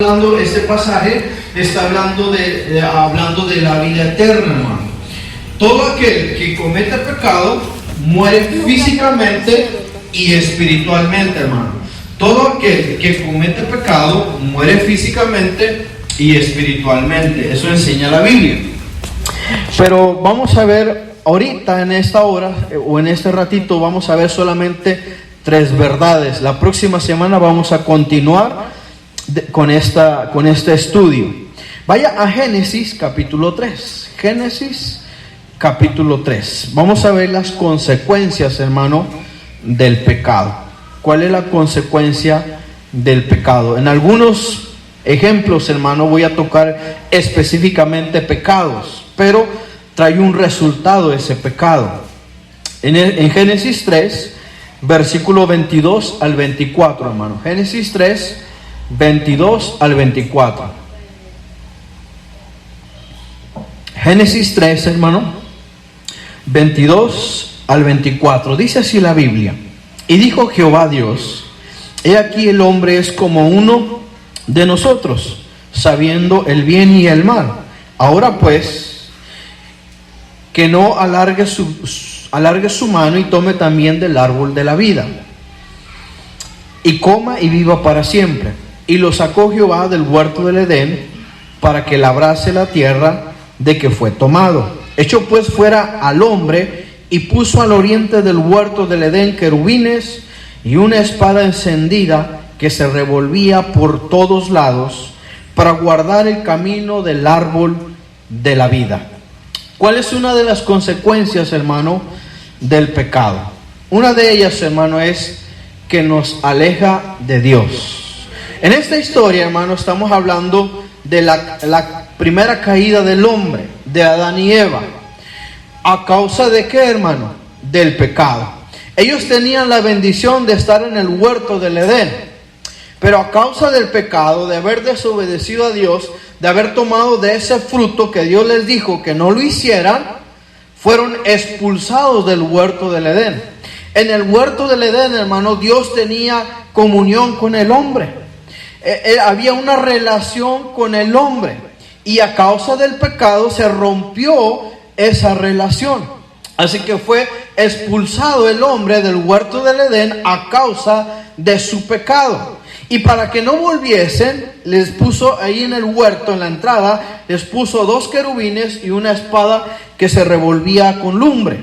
Este pasaje está hablando de la vida eterna, hermano. Todo aquel que comete pecado muere físicamente y espiritualmente, hermano. Todo aquel que comete pecado muere físicamente y espiritualmente. Eso enseña la Biblia. Pero vamos a ver ahorita, en esta hora o en este ratito, vamos a ver solamente 3 verdades. La próxima semana vamos a continuar con este estudio. Vaya a Génesis capítulo 3. Génesis capítulo 3. Vamos a ver las consecuencias, hermano, del pecado. ¿Cuál es la consecuencia del pecado? En algunos ejemplos, hermano, voy a tocar específicamente pecados, pero trae un resultado ese pecado. En Génesis 3, versículo 22 al 24, hermano. Génesis 3, 22 al 24. Génesis 3, hermano, 22 al 24. Dice así la Biblia: y dijo Jehová Dios: he aquí el hombre es como uno de nosotros, sabiendo el bien y el mal. Ahora pues, que no alargue su mano y tome también del árbol de la vida, y coma y viva para siempre. Y lo sacó Jehová del huerto del Edén para que labrase la tierra de que fue tomado. Echó pues fuera al hombre y puso al oriente del huerto del Edén querubines y una espada encendida que se revolvía por todos lados para guardar el camino del árbol de la vida. ¿Cuál es una de las consecuencias, hermano, del pecado? Una de ellas, hermano, es que nos aleja de Dios. En esta historia, hermano, estamos hablando de la primera caída del hombre, de Adán y Eva. ¿A causa de qué, hermano? Del pecado. Ellos tenían la bendición de estar en el huerto del Edén, pero a causa del pecado, de haber desobedecido a Dios, de haber tomado de ese fruto que Dios les dijo que no lo hicieran, fueron expulsados del huerto del Edén. En el huerto del Edén, hermano, Dios tenía comunión con el hombre. Había una relación con el hombre, y a causa del pecado se rompió esa relación. Así que fue expulsado el hombre del huerto del Edén a causa de su pecado. Y para que no volviesen, les puso ahí en el huerto, en la entrada, les puso 2 querubines y una espada que se revolvía con lumbre,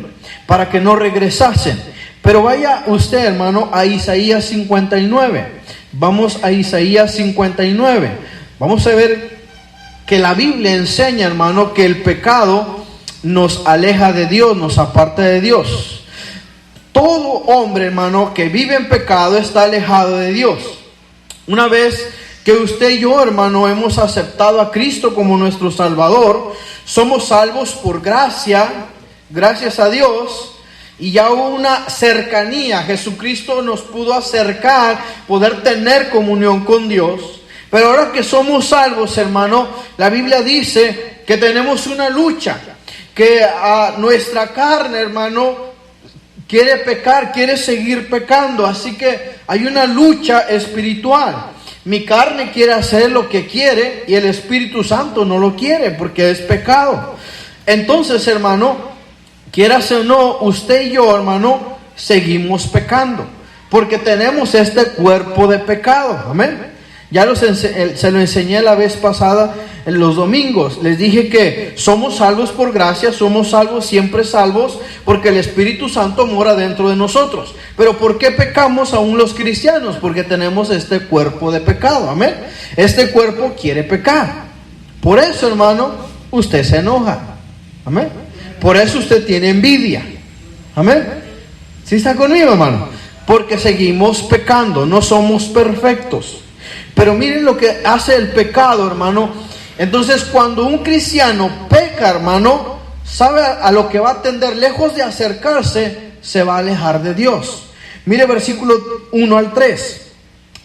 para que no regresasen. Pero vaya usted, hermano, a Isaías 59. Vamos a Isaías 59. Vamos a ver que la Biblia enseña, hermano, que el pecado nos aleja de Dios, nos aparta de Dios. Todo hombre, hermano, que vive en pecado está alejado de Dios. Una vez que usted y yo, hermano, hemos aceptado a Cristo como nuestro Salvador, somos salvos por gracia, gracias a Dios. Y ya hubo una cercanía. Jesucristo nos pudo acercar, poder tener comunión con Dios. Pero ahora que somos salvos, hermano, la Biblia dice que tenemos una lucha. Que a nuestra carne, hermano, quiere pecar, quiere seguir pecando. Así que hay una lucha espiritual. Mi carne quiere hacer lo que quiere y el Espíritu Santo no lo quiere porque es pecado. Entonces, hermano, quieras o no, usted y yo, hermano, seguimos pecando, porque tenemos este cuerpo de pecado. Amén. Ya se lo enseñé la vez pasada en los domingos. Les dije que somos salvos por gracia, somos salvos, siempre salvos, porque el Espíritu Santo mora dentro de nosotros. Pero ¿por qué pecamos aún los cristianos? Porque tenemos este cuerpo de pecado. Amén. Este cuerpo quiere pecar. Por eso, hermano, usted se enoja. Amén. Por eso usted tiene envidia. Amén. ¿Sí está conmigo, hermano? Porque seguimos pecando, no somos perfectos. Pero miren lo que hace el pecado, hermano. Entonces, cuando un cristiano peca, hermano, sabe a lo que va a tender. Lejos de acercarse, se va a alejar de Dios. Mire versículo 1 al 3.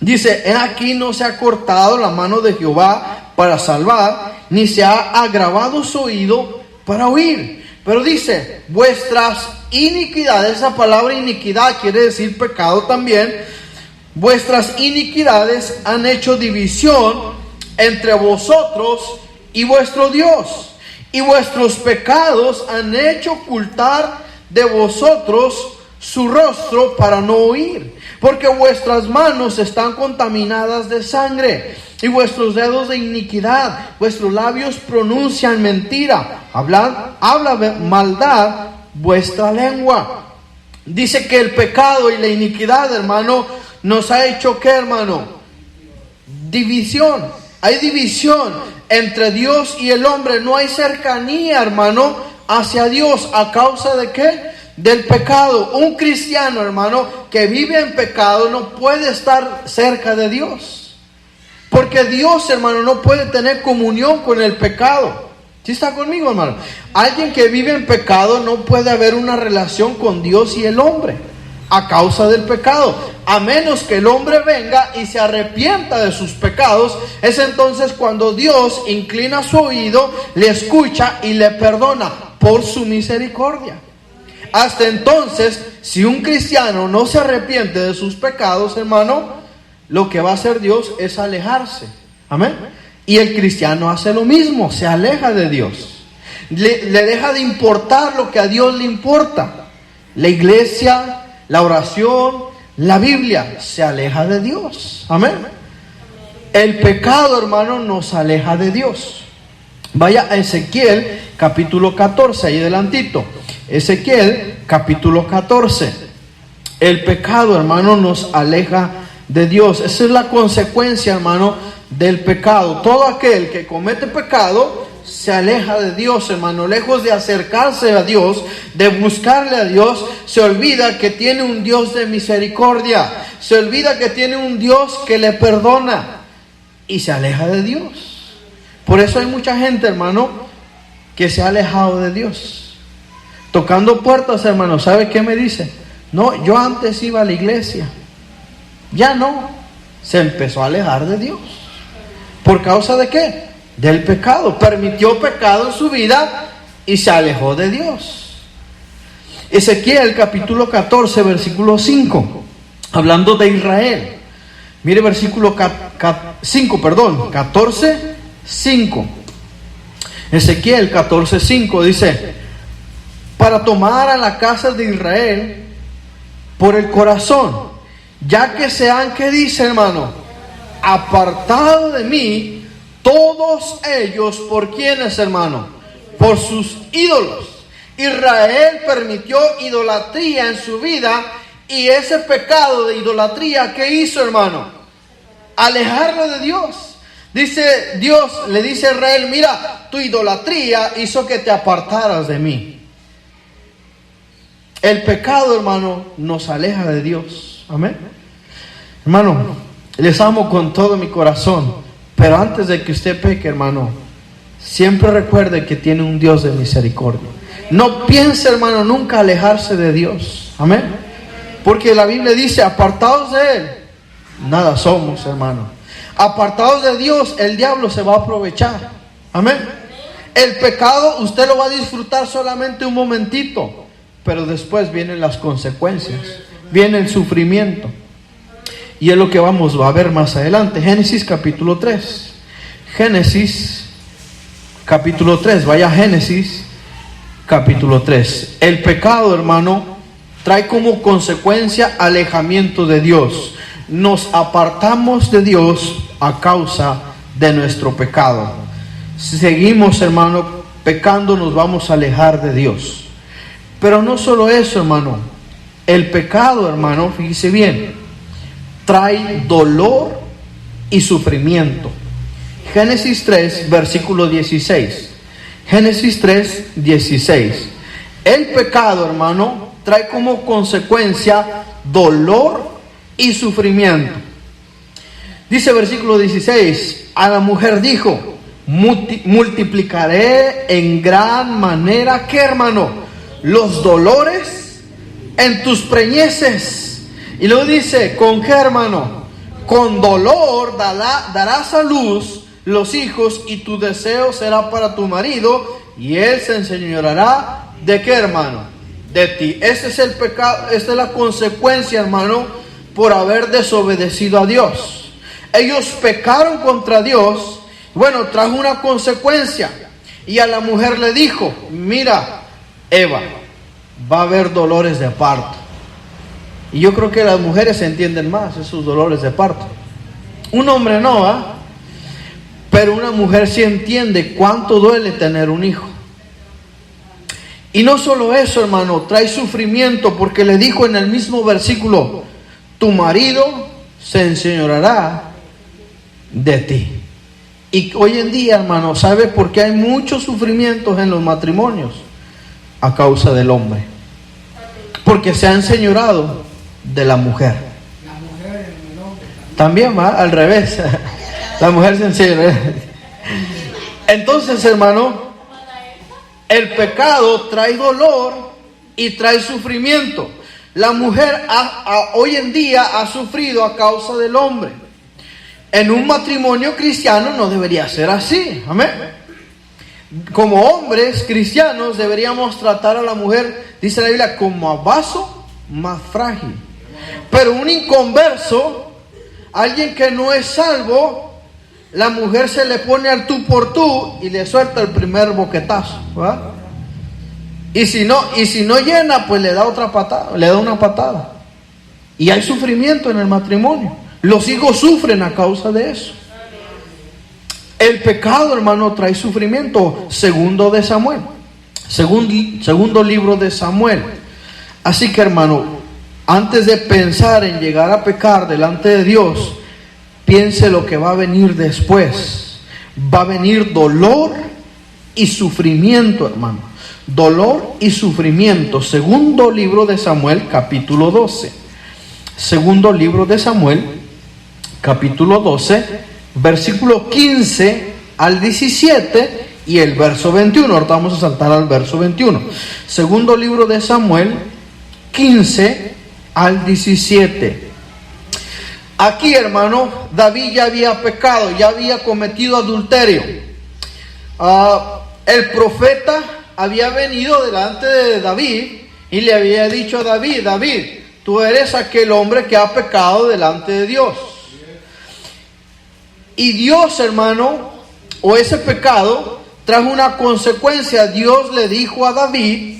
Dice: he aquí no se ha cortado la mano de Jehová para salvar, ni se ha agravado su oído para oír. Pero dice: vuestras iniquidades, esa palabra iniquidad quiere decir pecado también. Vuestras iniquidades han hecho división entre vosotros y vuestro Dios, y vuestros pecados han hecho ocultar de vosotros su rostro para no oír, porque vuestras manos están contaminadas de sangre, y vuestros dedos de iniquidad, vuestros labios pronuncian mentira, habla maldad vuestra lengua. Dice que el pecado y la iniquidad, hermano, nos ha hecho, ¿qué, hermano? División. Hay división entre Dios y el hombre. No hay cercanía, hermano, hacia Dios. ¿A causa de qué? Del pecado. Un cristiano, hermano, que vive en pecado no puede estar cerca de Dios. Porque Dios, hermano, no puede tener comunión con el pecado. ¿Sí está conmigo, hermano? Alguien que vive en pecado no puede haber una relación con Dios y el hombre a causa del pecado, a menos que el hombre venga y se arrepienta de sus pecados. Es entonces cuando Dios inclina su oído, le escucha y le perdona por su misericordia. Hasta entonces, si un cristiano no se arrepiente de sus pecados, hermano, lo que va a hacer Dios es alejarse. Amén. Y el cristiano hace lo mismo, se aleja de Dios. Le deja de importar lo que a Dios le importa. La iglesia, la oración, la Biblia, se aleja de Dios. Amén. El pecado, hermano, nos aleja de Dios. Vaya a Ezequiel capítulo 14, ahí adelantito. Ezequiel capítulo 14. El pecado, hermano, nos aleja de Dios. Esa es la consecuencia, hermano, del pecado. Todo aquel que comete pecado se aleja de Dios, hermano. Lejos de acercarse a Dios, de buscarle a Dios, se olvida que tiene un Dios de misericordia, se olvida que tiene un Dios que le perdona y se aleja de Dios. Por eso hay mucha gente, hermano, que se ha alejado de Dios. Tocando puertas, hermano, ¿sabe qué me dice? No, yo antes iba a la iglesia, ya no. Se empezó a alejar de Dios. ¿Por causa de qué? Del pecado. Permitió pecado en su vida y se alejó de Dios. Ezequiel capítulo 14, versículo 5. Hablando de Israel. Mire versículo 14, 5. Ezequiel 14, 5 dice: para tomar a la casa de Israel por el corazón, ya que se han, ¿qué dice, hermano? Apartado de mí todos ellos. ¿Por quiénes, hermano? Por sus ídolos. Israel permitió idolatría en su vida, y ese pecado de idolatría, ¿qué hizo, hermano? Alejarlo de Dios. Dice Dios, le dice a Israel: mira, tu idolatría hizo que te apartaras de mí. El pecado, hermano, nos aleja de Dios. Amén. Hermano, les amo con todo mi corazón, pero antes de que usted peque, hermano, siempre recuerde que tiene un Dios de misericordia. No piense, hermano, nunca alejarse de Dios. Amén. Porque la Biblia dice: apartados de Él, nada somos, hermano. Apartados de Dios, el diablo se va a aprovechar. Amén. El pecado usted lo va a disfrutar solamente un momentito, pero después vienen las consecuencias, viene el sufrimiento. Y es lo que vamos a ver más adelante. Génesis capítulo 3. Génesis capítulo 3. Vaya a Génesis capítulo 3. El pecado, hermano, trae como consecuencia alejamiento de Dios. Nos apartamos de Dios a causa de nuestro pecado. Si seguimos, hermano, pecando, nos vamos a alejar de Dios. Pero no solo eso, hermano. El pecado, hermano, fíjese bien, trae dolor y sufrimiento. Génesis 3, versículo 16. Génesis 3, 16. El pecado, hermano, trae como consecuencia dolor y sufrimiento. Dice versículo 16: a la mujer dijo: multiplicaré en gran manera, ¿qué, hermano? Los dolores en tus preñeces. Y luego dice: ¿con qué, hermano? Con dolor darás a luz los hijos, y tu deseo será para tu marido, y él se enseñoreará ¿de qué, hermano? De ti. Ese es el pecado, esta es la consecuencia, hermano, por haber desobedecido a Dios. Ellos pecaron contra Dios Bueno, trajo una consecuencia. Y a la mujer le dijo, mira, Eva, va a haber dolores de parto. Y yo creo que las mujeres entienden más esos dolores de parto. Un hombre no, ¿ah? Pero una mujer sí entiende cuánto duele tener un hijo. Y no solo eso, hermano, trae sufrimiento, porque le dijo en el mismo versículo, tu marido se enseñoreará de ti. Y hoy en día, hermano, ¿sabe por qué hay muchos sufrimientos en los matrimonios? A causa del hombre. Porque se ha enseñorado de la mujer. La mujer en el hombre también va al revés. La mujer se enseñora. Entonces, hermano, el pecado trae dolor y trae sufrimiento. La mujer hoy en día ha sufrido a causa del hombre. En un matrimonio cristiano no debería ser así. Amén. Como hombres cristianos deberíamos tratar a la mujer, dice la Biblia, como a vaso más frágil. Pero un inconverso, alguien que no es salvo, la mujer se le pone al tú por tú y le suelta el primer boquetazo, ¿verdad? Y si no llena, pues le da otra patada, le da una patada. Y hay sufrimiento en el matrimonio. Los hijos sufren a causa de eso. El pecado, hermano, trae sufrimiento. Segundo libro de Samuel. Así que, hermano, antes de pensar en llegar a pecar delante de Dios, piense lo que va a venir después. Va a venir dolor y sufrimiento, hermano. Dolor y sufrimiento. Segundo libro de Samuel, capítulo 12. Segundo libro de Samuel, capítulo 12, versículo 15 al 17 y el verso 21. Ahorita vamos a saltar al verso 21. Segundo libro de Samuel, 15 al 17. Aquí, hermano, David ya había pecado, ya había cometido adulterio. El profeta había venido delante de David y le había dicho a David, David, tú eres aquel hombre que ha pecado delante de Dios. Y Dios, hermano, o ese pecado trajo una consecuencia. Dios le dijo a David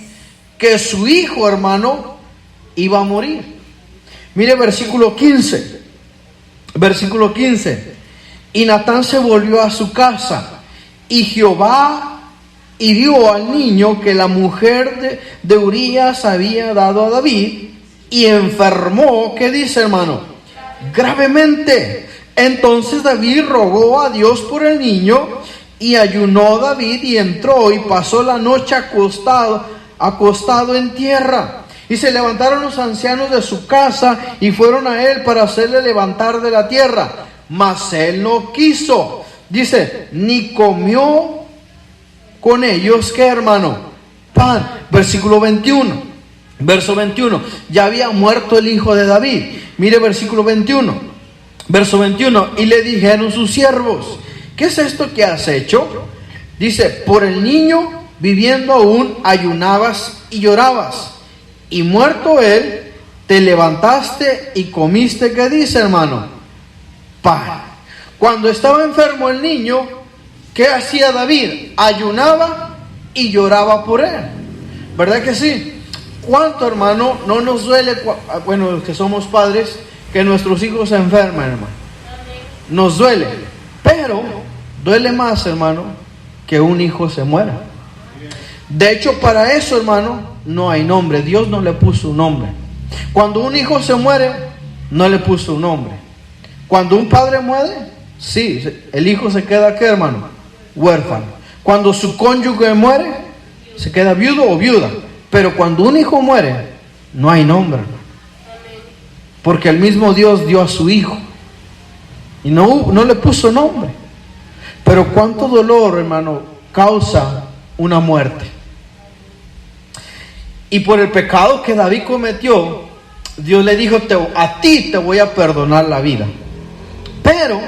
que su hijo, hermano, iba a morir. Mire versículo 15. Versículo 15. Y Natán se volvió a su casa, y Jehová hirió al niño que la mujer de Urías había dado a David, y enfermó, ¿qué dice, hermano? Gravemente. Entonces David rogó a Dios por el niño, y ayunó David y entró y pasó la noche acostado en tierra. Y se levantaron los ancianos de su casa y fueron a él para hacerle levantar de la tierra. Mas él no quiso. Dice, ni comió con ellos, ¿qué, hermano? Pan. Versículo 21. Verso 21. Ya había muerto el hijo de David. Mire versículo 21. Verso 21, y le dijeron sus siervos, ¿qué es esto que has hecho? Dice, por el niño viviendo aún ayunabas y llorabas, y muerto él, te levantaste y comiste, ¿qué dice, hermano? Pan. Cuando estaba enfermo el niño, ¿qué hacía David? Ayunaba y lloraba por él. ¿Verdad que sí? ¿Cuánto, hermano, no nos duele, bueno, los que somos padres, que nuestros hijos se enferman, hermano? Nos duele, pero duele más, hermano, que un hijo se muera. De hecho, para eso, hermano, no hay nombre. Dios no le puso un nombre. Cuando un hijo se muere, no le puso un nombre. Cuando un padre muere, sí, el hijo se queda, ¿qué, hermano? Huérfano. Cuando su cónyuge muere, se queda viudo o viuda. Pero cuando un hijo muere, no hay nombre, hermano. Porque el mismo Dios dio a su hijo y no le puso nombre. Pero cuánto dolor, hermano, causa una muerte. Y por el pecado que David cometió, Dios le dijo, a ti te voy a perdonar la vida, pero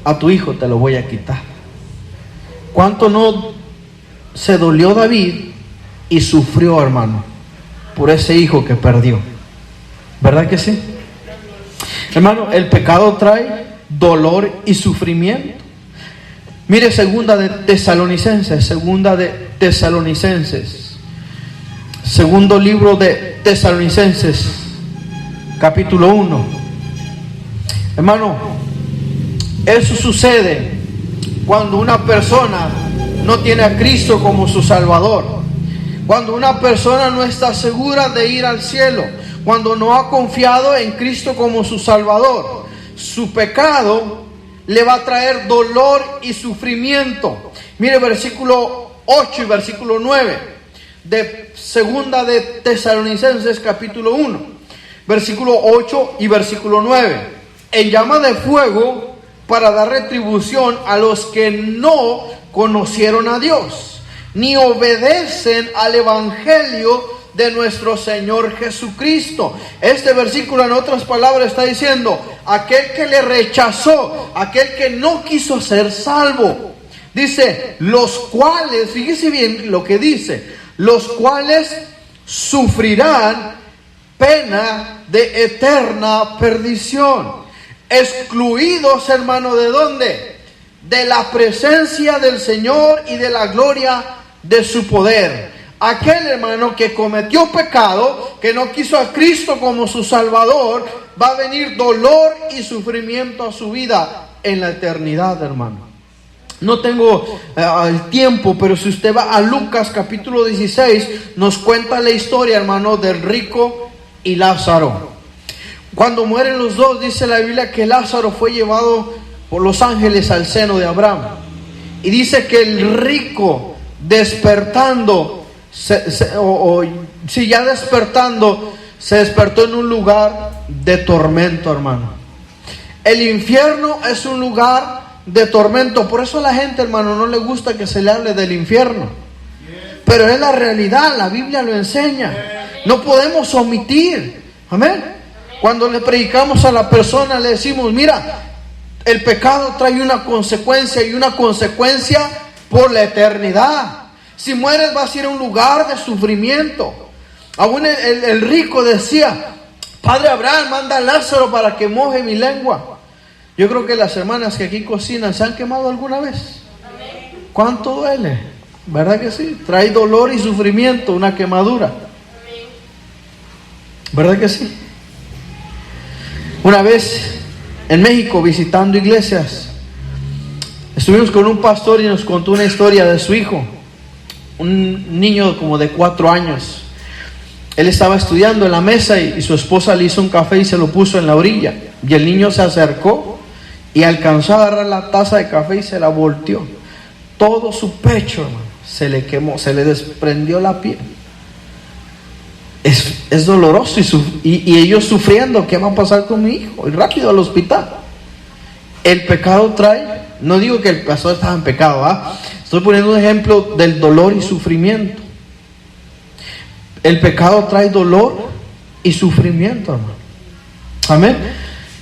a tu hijo te lo voy a quitar. ¿Cuánto no se dolió David y sufrió, hermano, por ese hijo que perdió? ¿Verdad que sí? Hermano, el pecado trae dolor y sufrimiento. Mire, segunda de Tesalonicenses, segundo libro de Tesalonicenses, capítulo 1. Hermano, eso sucede cuando una persona no tiene a Cristo como su Salvador, cuando una persona no está segura de ir al cielo, cuando no ha confiado en Cristo como su Salvador. Su pecado le va a traer dolor y sufrimiento. Mire, versículo 8 y versículo 9 de segunda de Tesalonicenses capítulo 1, versículo 8 y versículo 9. En llama de fuego para dar retribución a los que no conocieron a Dios, ni obedecen al evangelio de nuestro Señor Jesucristo. Este versículo, en otras palabras, está diciendo: aquel que le rechazó, aquel que no quiso ser salvo. Dice, los cuales, fíjese bien lo que dice, los cuales sufrirán pena de eterna perdición, excluidos, hermano, ¿de dónde? De la presencia del Señor y de la gloria de su poder. Aquel, hermano, que cometió pecado, que no quiso a Cristo como su Salvador, va a venir dolor y sufrimiento a su vida en la eternidad, hermano. No tengo el tiempo, pero si usted va a Lucas capítulo 16, nos cuenta la historia, hermano, del rico y Lázaro. Cuando mueren los dos, dice la Biblia que Lázaro fue llevado por los ángeles al seno de Abraham. Y dice que el rico, despertando, se despertó en un lugar de tormento, hermano. El infierno es un lugar de tormento. Por eso a la gente, hermano, no le gusta que se le hable del infierno, pero es la realidad, la Biblia lo enseña. No podemos omitir. Amén. Cuando le predicamos a la persona, le decimos: mira, el pecado trae una consecuencia, y una consecuencia por la eternidad. Si mueres, vas a ir a un lugar de sufrimiento. Aún el rico decía: Padre Abraham, manda a Lázaro para que moje mi lengua. Yo creo que las hermanas que aquí cocinan, ¿se han quemado alguna vez? Amén. ¿Cuánto duele? ¿Verdad que sí? Trae dolor y sufrimiento una quemadura. Amén. ¿Verdad que sí? Una vez en México, visitando iglesias, estuvimos con un pastor y nos contó una historia de su hijo, un niño como de 4 años. Él estaba estudiando en la mesa y su esposa le hizo un café y se lo puso en la orilla. Y el niño se acercó y alcanzó a agarrar la taza de café y se la volteó. Todo su pecho, hermano, se le quemó, se le desprendió la piel. Es doloroso y ellos sufriendo. ¿Qué va a pasar con mi hijo? Y rápido al hospital. El pecado trae, no digo que el pastor estaba en pecado, ¿ah? Estoy poniendo un ejemplo del dolor y sufrimiento. El pecado trae dolor y sufrimiento, hermano. Amén.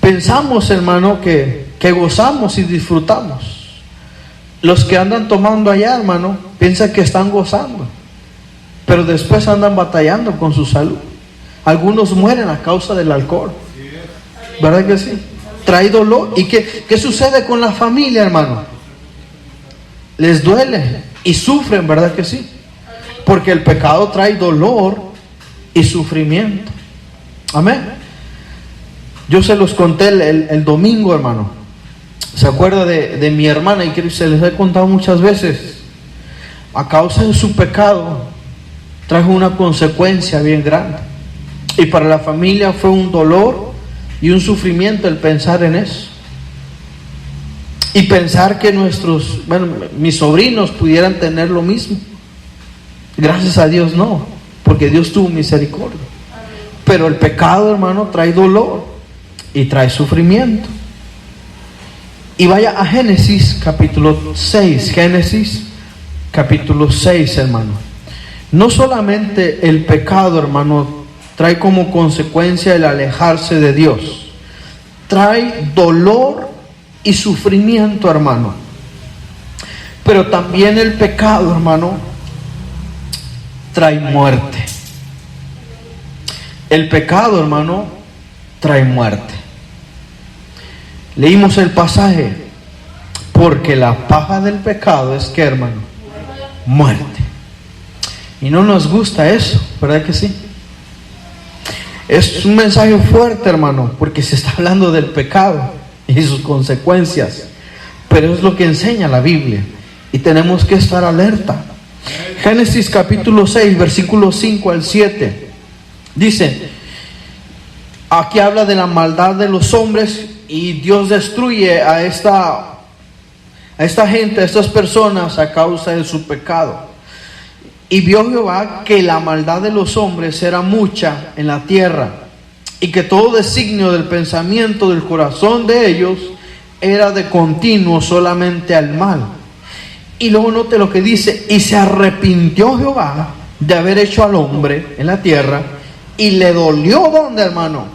Pensamos, hermano, que gozamos y disfrutamos. Los que andan tomando allá, hermano, piensan que están gozando, pero después andan batallando con su salud. Algunos mueren a causa del alcohol. ¿Verdad que sí? Trae dolor. ¿Y qué sucede con la familia, hermano? Les duele y sufren, ¿verdad que sí? Porque el pecado trae dolor y sufrimiento. Amén. Yo se los conté el domingo, hermano. ¿Se acuerda de mi hermana? Y que se les he contado muchas veces. A causa de su pecado trajo una consecuencia bien grande. Y para la familia fue un dolor y un sufrimiento el pensar en eso. Y pensar que mis sobrinos pudieran tener lo mismo. Gracias a Dios no, porque Dios tuvo misericordia. Pero el pecado, hermano, trae dolor y trae sufrimiento. Y vaya a Génesis capítulo 6. Génesis capítulo 6, hermano. No solamente el pecado, hermano, trae como consecuencia el alejarse de Dios. Trae dolor y sufrimiento, hermano. Pero también el pecado, hermano, trae muerte. El pecado, hermano, trae muerte. Leímos el pasaje. Porque la paga del pecado es, ¿qué, hermano? Muerte. Y no nos gusta eso, ¿verdad que sí? Es un mensaje fuerte, hermano, porque se está hablando del pecado y sus consecuencias. Pero es lo que enseña la Biblia y tenemos que estar alerta. Génesis capítulo 6, versículos 5 al 7. Dice, aquí habla de la maldad de los hombres y Dios destruye a esta gente, a estas personas a causa de su pecado. Y vio Jehová que la maldad de los hombres era mucha en la tierra, y que todo designio del pensamiento del corazón de ellos era de continuo solamente al mal. Y luego note lo que dice, y se arrepintió Jehová de haber hecho al hombre en la tierra, y le dolió, ¿dónde, hermano?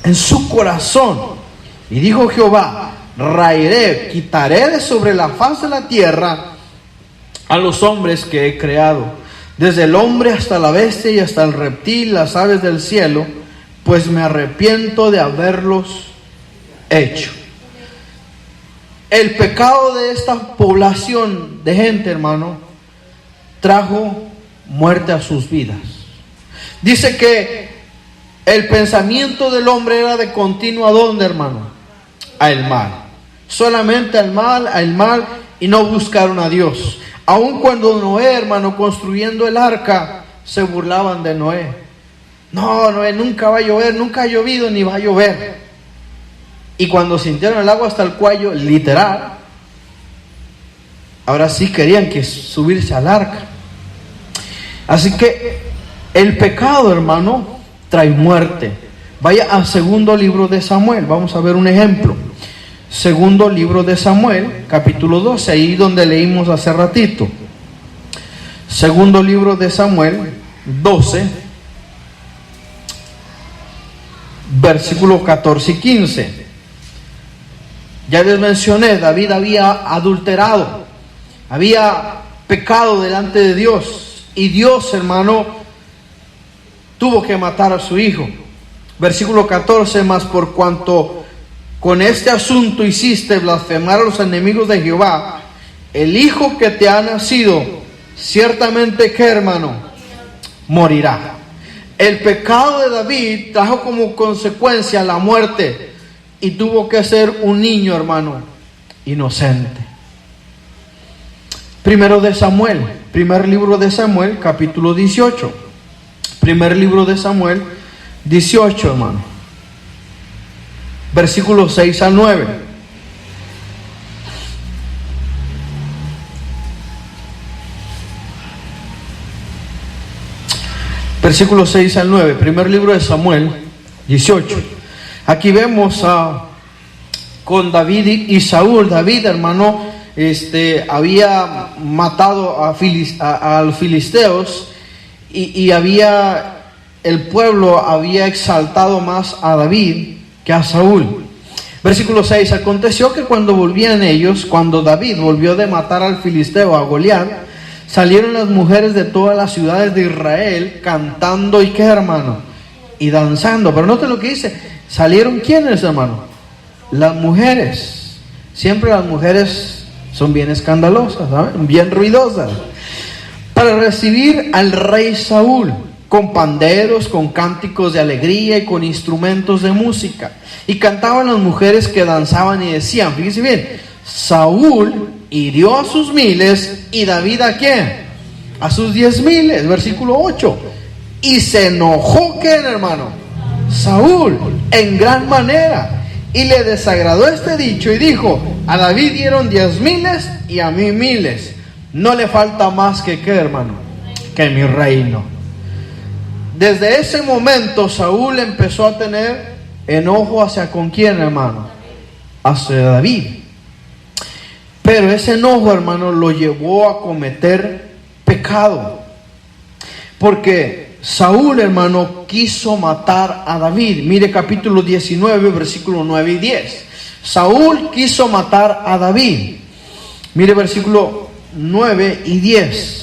En su corazón. Y dijo Jehová, raeré, quitaré de sobre la faz de la tierra a los hombres que he creado, desde el hombre hasta la bestia y hasta el reptil, las aves del cielo, pues me arrepiento de haberlos hecho. El pecado de esta población de gente, hermano, trajo muerte a sus vidas. Dice que el pensamiento del hombre era de continuo, ¿a dónde, hermano? Al mal. Solamente al mal, y no buscaron a Dios. Aun cuando Noé, hermano, construyendo el arca, se burlaban de Noé. No, Noé, nunca va a llover, nunca ha llovido ni va a llover. Y cuando sintieron el agua hasta el cuello, literal, ahora sí querían que subirse al arca. Así que el pecado, hermano, trae muerte. Vaya al segundo libro de Samuel, vamos a ver un ejemplo. Segundo libro de Samuel, capítulo 12, ahí donde leímos hace ratito. Segundo libro de Samuel, 12, versículos 14 y 15. Ya les mencioné, David había adulterado, había pecado delante de Dios, y Dios, hermano, tuvo que matar a su hijo. Versículo 14, mas por cuanto con este asunto hiciste blasfemar a los enemigos de Jehová, el hijo que te ha nacido, ciertamente que, hermano, morirá. El pecado de David trajo como consecuencia la muerte, y tuvo que ser un niño, hermano, inocente. Primero de Samuel, primer libro de Samuel, capítulo 18. Primer libro de Samuel, 18, hermano. Versículos 6 al 9. Versículos 6 al 9. Primer libro de Samuel, 18. Aquí vemos con David y Saúl. David, hermano, había matado a los filisteos, y el pueblo había exaltado más a David que a Saúl. Versículo 6. Aconteció que cuando volvían ellos, cuando David volvió de matar al filisteo, a Goliat, salieron las mujeres de todas las ciudades de Israel cantando, ¿y qué, hermano? Y danzando. Pero note lo que dice, salieron ¿quiénes, hermano? Las mujeres. Siempre las mujeres son bien escandalosas, ¿saben? Bien ruidosas, para recibir al rey Saúl, con panderos, con cánticos de alegría y con instrumentos de música. Y cantaban las mujeres que danzaban y decían, fíjense bien, Saúl hirió a sus 1000 y David ¿a quién? A sus 10,000. Versículo 8. Y se enojó, ¿quién, hermano? Saúl, en gran manera, y le desagradó este dicho y dijo, a David dieron 10,000 y a mí 1000. No le falta más que ¿qué, hermano? Que mi reino. Desde ese momento Saúl empezó a tener enojo hacia ¿con quién, hermano? Hacia David. Pero ese enojo, hermano, lo llevó a cometer pecado. Porque Saúl, hermano, quiso matar a David. Mire capítulo 19, versículos 9 y 10. Saúl quiso matar a David. Mire versículo 9 y 10.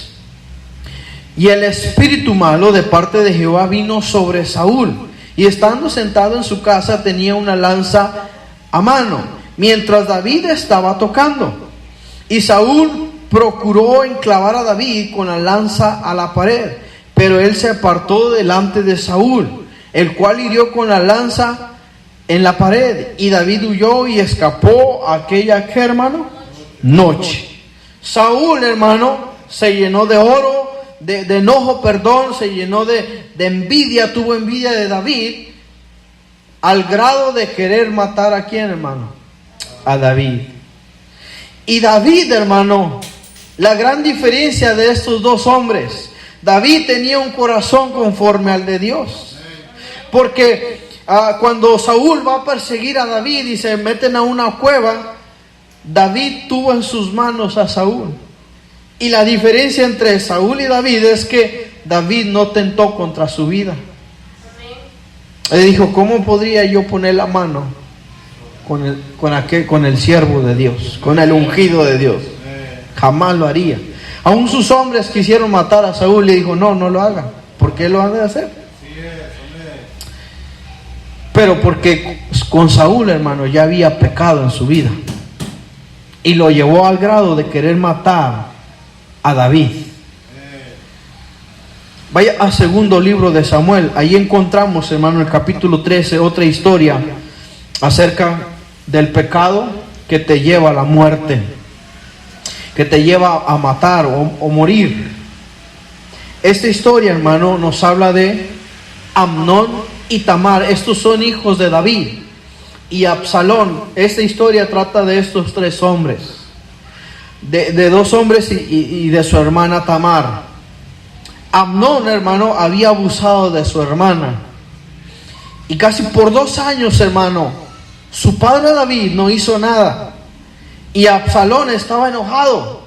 Y el espíritu malo de parte de Jehová vino sobre Saúl, y estando sentado en su casa tenía una lanza a mano, mientras David estaba tocando. Y Saúl procuró enclavar a David con la lanza a la pared, pero él se apartó delante de Saúl, el cual hirió con la lanza en la pared, y David huyó y escapó aquella, ¿qué, hermano? Noche. Saúl, hermano, se llenó de oro, de enojo, perdón, se llenó de envidia, tuvo envidia de David, al grado de querer matar a quién, hermano, a David. Y David, hermano, la gran diferencia de estos dos hombres, David tenía un corazón conforme al de Dios, porque cuando Saúl va a perseguir a David y se meten a una cueva, David tuvo en sus manos a Saúl. Y la diferencia entre Saúl y David es que David no tentó contra su vida. Él dijo, ¿cómo podría yo poner la mano con el siervo de Dios, con el ungido de Dios? Jamás lo haría. Aún sus hombres quisieron matar a Saúl, le dijo, no lo hagan. ¿Por qué lo han de hacer? Pero porque con Saúl, hermano, ya había pecado en su vida. Y lo llevó al grado de querer matar a David. Vaya a segundo libro de Samuel. Ahí encontramos, hermano, el capítulo 13, otra historia acerca del pecado que te lleva a la muerte, que te lleva a matar o morir. Esta historia, hermano, nos habla de Amnón y Tamar. Estos son hijos de David. Y Absalón. Esta historia trata de estos tres hombres, de dos hombres y de su hermana Tamar. Amnón, hermano, había abusado de su hermana, y casi por 2 años, hermano, su padre David no hizo nada, y Absalón estaba enojado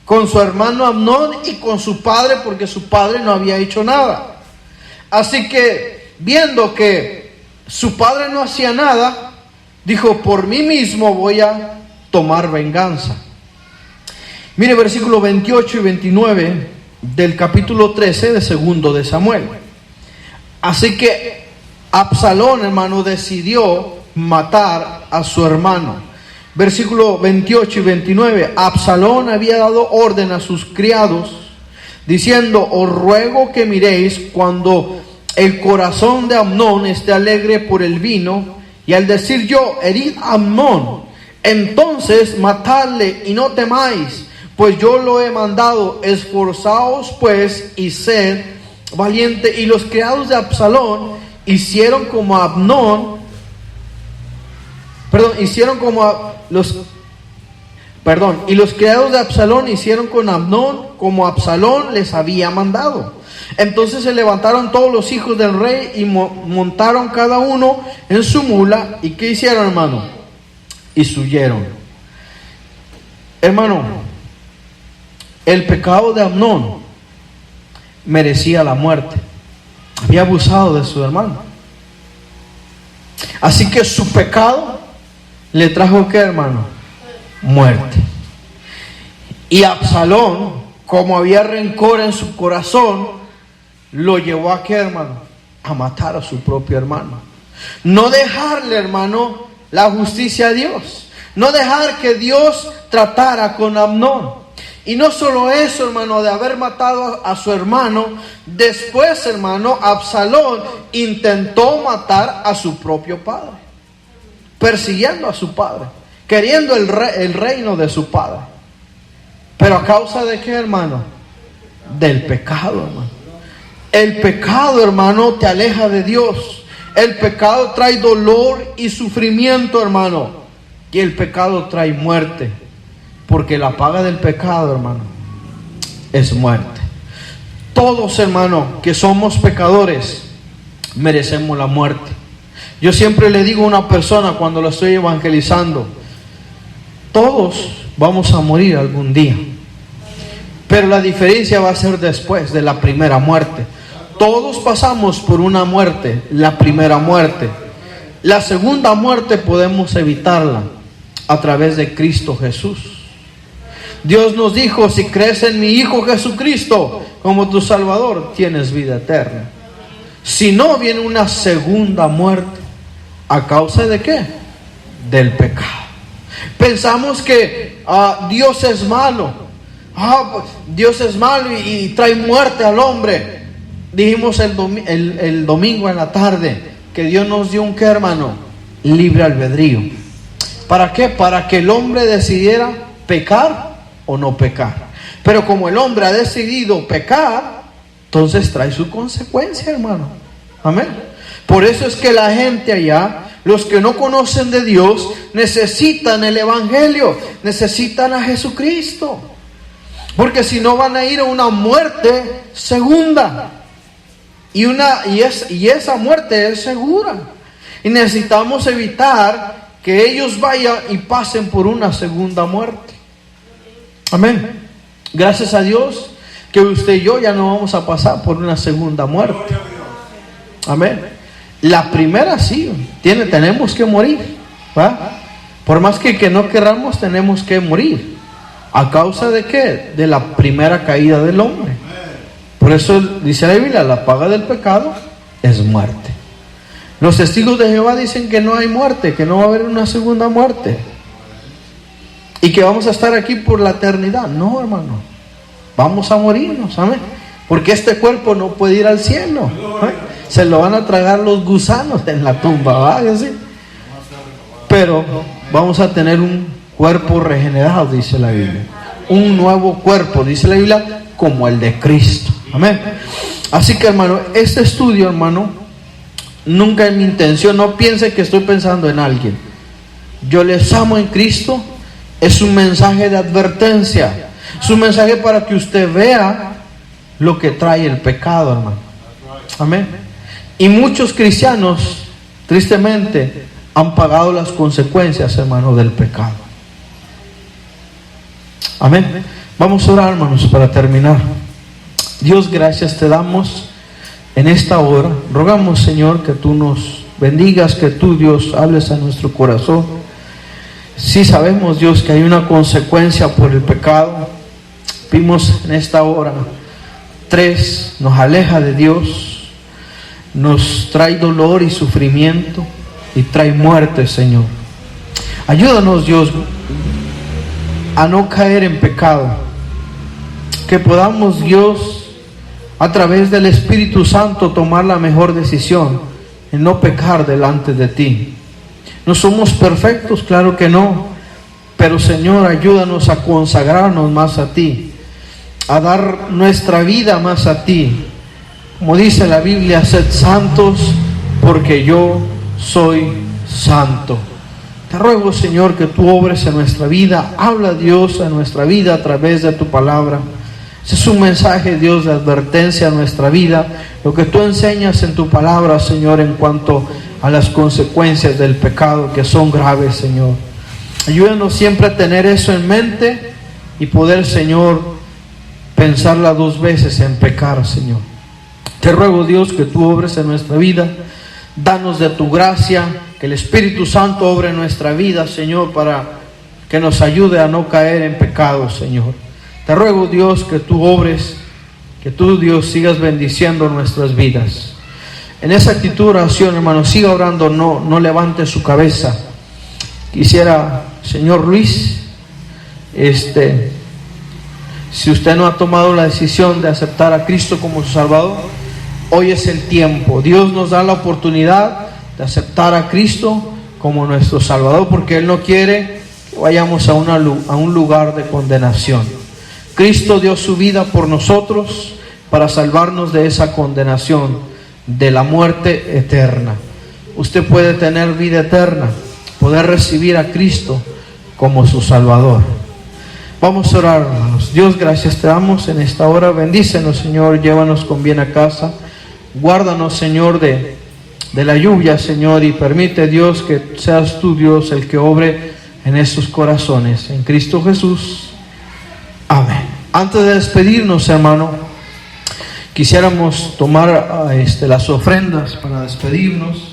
con su hermano Amnón y con su padre, porque su padre no había hecho nada. Así que, viendo que su padre no hacía nada, dijo, por mí mismo voy a tomar venganza. Mire versículos 28 y 29 del capítulo 13 de segundo de Samuel. Así que Absalón, hermano, decidió matar a su hermano. Versículos 28 y 29. Absalón había dado orden a sus criados, diciendo, os ruego que miréis cuando el corazón de Amnón esté alegre por el vino, y al decir yo, herid a Amnón, entonces matadle y no temáis, pues yo lo he mandado. Esforzaos pues y sed valiente. Y los criados de Absalón hicieron como Amnón, y los criados de Absalón hicieron con Amnón como Absalón les había mandado. Entonces se levantaron todos los hijos del rey y montaron cada uno en su mula. ¿Y qué hicieron, hermano? Y huyeron. Hermano, el pecado de Amnón merecía la muerte. Había abusado de su hermano. Así que su pecado le trajo, ¿qué, hermano? Muerte. Y Absalón, como había rencor en su corazón, lo llevó a, ¿qué, hermano? A matar a su propio hermano. No dejarle, hermano, la justicia a Dios. No dejar que Dios tratara con Amnón. Y no solo eso, hermano, de haber matado a su hermano, después, hermano, Absalón intentó matar a su propio padre, persiguiendo a su padre, queriendo el reino de su padre. Pero a causa de qué, hermano? Del pecado, hermano. El pecado, hermano, te aleja de Dios. El pecado trae dolor y sufrimiento, hermano. Y el pecado trae muerte. Porque la paga del pecado, hermano, es muerte. Todos, hermano, que somos pecadores, merecemos la muerte. Yo siempre le digo a una persona cuando lo estoy evangelizando, todos vamos a morir algún día. Pero la diferencia va a ser después de la primera muerte. Todos pasamos por una muerte, la primera muerte. La segunda muerte podemos evitarla a través de Cristo Jesús. Dios nos dijo, si crees en mi Hijo Jesucristo como tu Salvador, tienes vida eterna. Si no, viene una segunda muerte. ¿A causa de qué? Del pecado. Pensamos que Dios es malo. Pues, Dios es malo y trae muerte al hombre. Dijimos el domingo en la tarde que Dios nos dio un, ¿qué, hermano? Libre albedrío. ¿Para qué? Para que el hombre decidiera pecar o no pecar. Pero como el hombre ha decidido pecar, entonces trae su consecuencia, hermano. Amén. Por eso es que la gente allá, los que no conocen de Dios, necesitan el evangelio, necesitan a Jesucristo. Porque si no van a ir a una muerte segunda. Y esa muerte es segura. Y necesitamos evitar que ellos vayan y pasen por una segunda muerte. Amén. Gracias a Dios que usted y yo ya no vamos a pasar por una segunda muerte. Amén. La primera sí, tenemos que morir, ¿va? Por más que no queramos, tenemos que morir. ¿A causa de qué? De la primera caída del hombre. Por eso dice la Biblia, la paga del pecado es muerte. Los testigos de Jehová dicen que no hay muerte, que no va a haber una segunda muerte. Y que vamos a estar aquí por la eternidad. No, hermano. Vamos a morirnos, amén. Porque este cuerpo no puede ir al cielo. Se lo van a tragar los gusanos en la tumba, ¿verdad? ¿Sí? Pero vamos a tener un cuerpo regenerado, dice la Biblia. Un nuevo cuerpo, dice la Biblia, como el de Cristo. Amén. Así que, hermano, este estudio, hermano, nunca es mi intención. No piense que estoy pensando en alguien. Yo les amo en Cristo. Es un mensaje de advertencia. Es un mensaje para que usted vea lo que trae el pecado, hermano. Amén. Y muchos cristianos, tristemente, han pagado las consecuencias, hermano, del pecado. Amén. Vamos a orar, hermanos, para terminar. Dios, gracias te damos en esta hora. Rogamos, Señor, que tú nos bendigas, que tú, Dios, hables a nuestro corazón. Sí sabemos, Dios, que hay una consecuencia por el pecado. Vimos en esta hora 3, nos aleja de Dios, nos trae dolor y sufrimiento y trae muerte, Señor. Ayúdanos, Dios, a no caer en pecado, que podamos, Dios, a través del Espíritu Santo tomar la mejor decisión en no pecar delante de ti. ¿No somos perfectos? Claro que no. Pero, Señor, ayúdanos a consagrarnos más a ti, a dar nuestra vida más a ti. Como dice la Biblia, sed santos porque yo soy santo. Te ruego, Señor, que tú obres en nuestra vida. Habla, Dios, en nuestra vida a través de tu palabra. Ese es un mensaje, Dios, de advertencia a nuestra vida. Lo que tú enseñas en tu palabra, Señor, en cuanto a las consecuencias del pecado, que son graves, Señor. Ayúdanos siempre a tener eso en mente y poder, Señor, pensarla 2 veces en pecar, Señor. Te ruego, Dios, que tú obres en nuestra vida. Danos de tu gracia, que el Espíritu Santo obre en nuestra vida, Señor, para que nos ayude a no caer en pecado, Señor. Te ruego, Dios, que tú obres, que tú, Dios, sigas bendiciendo nuestras vidas. En esa actitud de oración, hermano, siga orando, no levante su cabeza. Quisiera, señor Luis, si usted no ha tomado la decisión de aceptar a Cristo como su Salvador, hoy es el tiempo. Dios nos da la oportunidad de aceptar a Cristo como nuestro Salvador, porque Él no quiere que vayamos a un lugar de condenación. Cristo dio su vida por nosotros para salvarnos de esa condenación, de la muerte eterna. Usted puede tener vida eterna, poder recibir a Cristo como su Salvador. Vamos a orar, hermanos. Dios, gracias te damos en esta hora. Bendícenos, Señor, llévanos con bien a casa. Guárdanos, Señor, de la lluvia, Señor, y permite, Dios, que seas tú, Dios, el que obre en estos corazones. En Cristo Jesús. Amén. Antes de despedirnos, hermano, quisiéramos tomar las ofrendas para despedirnos.